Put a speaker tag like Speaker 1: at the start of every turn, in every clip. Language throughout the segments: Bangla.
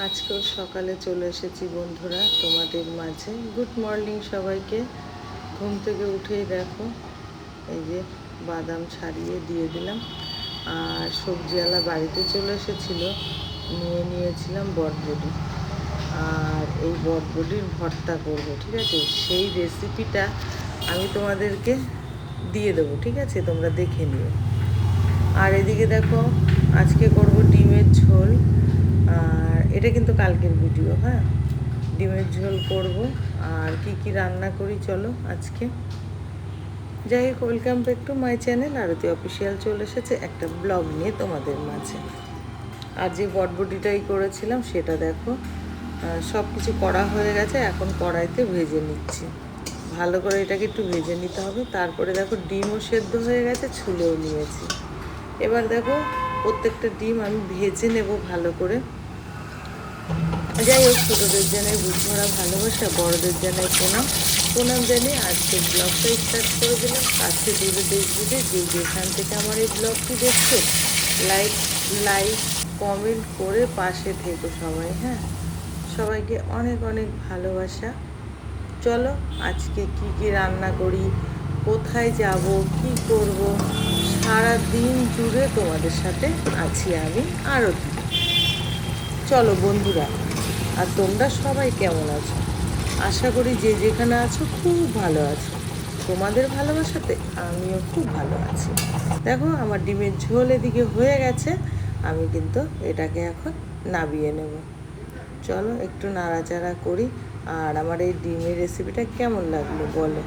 Speaker 1: আজকেও সকালে চলে এসেছি বন্ধুরা তোমাদের মাঝে। গুড মর্নিং সবাইকে। ঘুম থেকে উঠেই দেখো এই যে বাদাম ছাড়িয়ে দিয়ে দিলাম। আর সবজিওয়ালা বাড়িতে চলে এসেছিলো, নিয়েছিলাম বটবডি। আর এই বটবডির ভর্তা করব, ঠিক আছে? সেই রেসিপিটা আমি তোমাদেরকে দিয়ে দেবো, ঠিক আছে? তোমরা দেখে নিও। আর এদিকে দেখো আজকে করব ডিমের ঝোল। আর এটা কিন্তু কালকের ভিডিও, হ্যাঁ। ডিমের ঝোল করব। আর কি কি রান্না করি চলো আজকে। যাই হোক, welcome back to my channel Aarti official. চলে এসেছে একটা ব্লগ নিয়ে তোমাদের মাঝে। আর যে বটবডিটাই করেছিলাম সেটা দেখো সব কিছু করা হয়ে গেছে। এখন কড়াইতে ভেজে নিচ্ছি, ভালো করে এটাকে একটু ভেজে নিতে হবে। তারপরে দেখো ডিমও সেদ্ধ হয়ে গেছে, ছুলেও নিয়েছি। এবার দেখো প্রত্যেকটা ডিম আমি ভেজে নেব ভালো করে। যাই হোক, ছোটোদের জানাই বুক ভরা ভালোবাসা, বড়োদের জানাই প্রণাম জানিয়ে আজকে ব্লগটা স্টার্ট করে দিলাম। কাছে দূরে দেশ যে যেখান থেকে আমার এই ব্লগটি দেখছো, লাইক কমেন্ট করে পাশে থেকো সবাই, হ্যাঁ। সবাইকে অনেক অনেক ভালোবাসা। চলো আজকে কি কি রান্না করি, কোথায় যাব, কি করব, সারা দিন জুড়ে তোমাদের সাথে আছি আমি আরতি। চলো বন্ধুরা। আর তোমরা সবাই কেমন আছো? আশা করি যে যেখানে আছো খুব ভালো আছো। তোমাদের ভালোবাসাতে আমিও খুব ভালো আছি। দেখো আমার ডিমের ঝোল এদিকে হয়ে গেছে, আমি কিন্তু এটাকে এখন নামিয়ে নেব। চলো একটু নাড়াচাড়া করি। আর আমার এই ডিমের রেসিপিটা কেমন লাগলো বলো।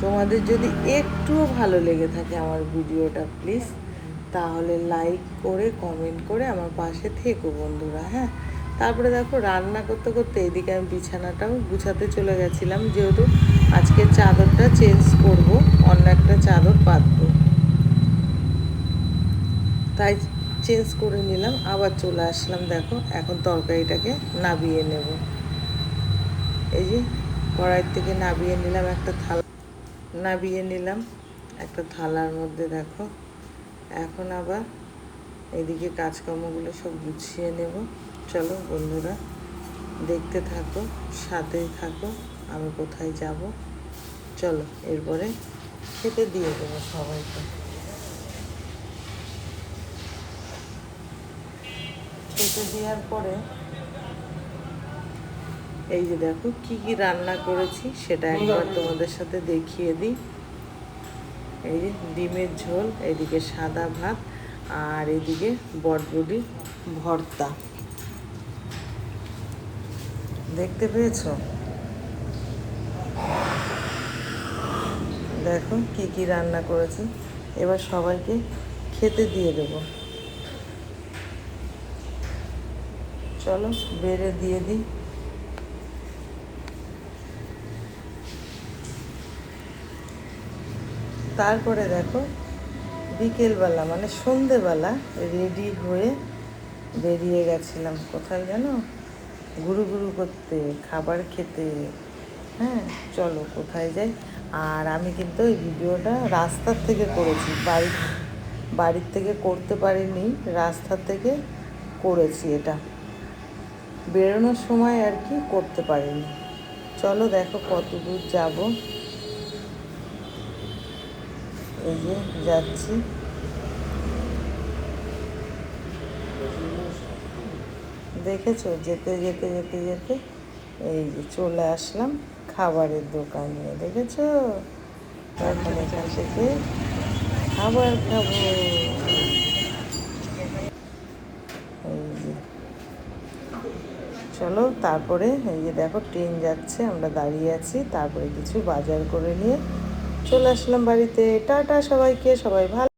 Speaker 1: তোমাদের যদি একটুও ভালো লেগে থাকে আমার ভিডিওটা, প্লিজ তাহলে লাইক করে কমেন্ট করে আমার পাশে থেকো বন্ধুরা, হ্যাঁ। তারপরে দেখো রান্না করতে করতে এদিকে আমি বিছানাটাও গুছাতে চলে গেছিলাম, যেহেতু আজকে চাদরটা চেঞ্জ করব, অন্য একটা চাদর পাতবো, তাই চেঞ্জ করে নিলাম। আবার চলে আসলাম, দেখো এখন তরকারিটাকে নাবিয়ে নেব। এই যে কড়াইয়ের থেকে নাবিয়ে নিলাম একটা থালার মধ্যে। দেখো এখন আবার এদিকে কাজকর্মগুলো সব গুছিয়ে নেব। চলো বন্ধুরা দেখতে থাকো, সাথেই থাকো, আমি কোথায় যাব। চলো এরপরে খেতে দিয়ে দেবো সবাইকে। খেতে দেওয়ার পরে এই যে দেখো কি কি রান্না করেছি সেটা একবার তোমাদের সাথে দেখিয়ে দিই। এই যে ডিমের ঝোল, এদিকে সাদা ভাত, আর এদিকে বটবডি ভর্তা। দেখতে পেয়েছো? দেখো কি কি রান্না করেছি। এবার সবাইকে খেতে দিয়ে দেবো। চলো বেড়ে দিয়ে দিই। তারপরে দেখো বিকেলবেলা মানে সন্ধেবেলা রেডি হয়ে বেরিয়ে গেছিলাম কোথায় জানো, ঘুরু করতে, খাবার খেতে, হ্যাঁ। চলো কোথায় যাই। আর আমি কিন্তু এই ভিডিওটা রাস্তার থেকে করেছি, বাড়ির থেকে করতে পারিনি, রাস্তার থেকে করেছি। এটা বেরোনোর সময় আর কি করতে পারিনি। চলো দেখো কত দূর যাবো। এই যে যাচ্ছি, দেখেছো? যেতে যেতে যেতে যেতে এই যে চলে আসলাম খাবারের দোকানে, দেখেছো? এখন এখান থেকে খাবার খাবো। এই যে চলো তারপরে এই যে দেখো ট্রেন যাচ্ছে, আমরা দাঁড়িয়ে আছি। তারপরে কিছু বাজার করে নিয়ে চলে আসলাম বাড়িতে। টাটা সবাইকে, সবাই ভালো।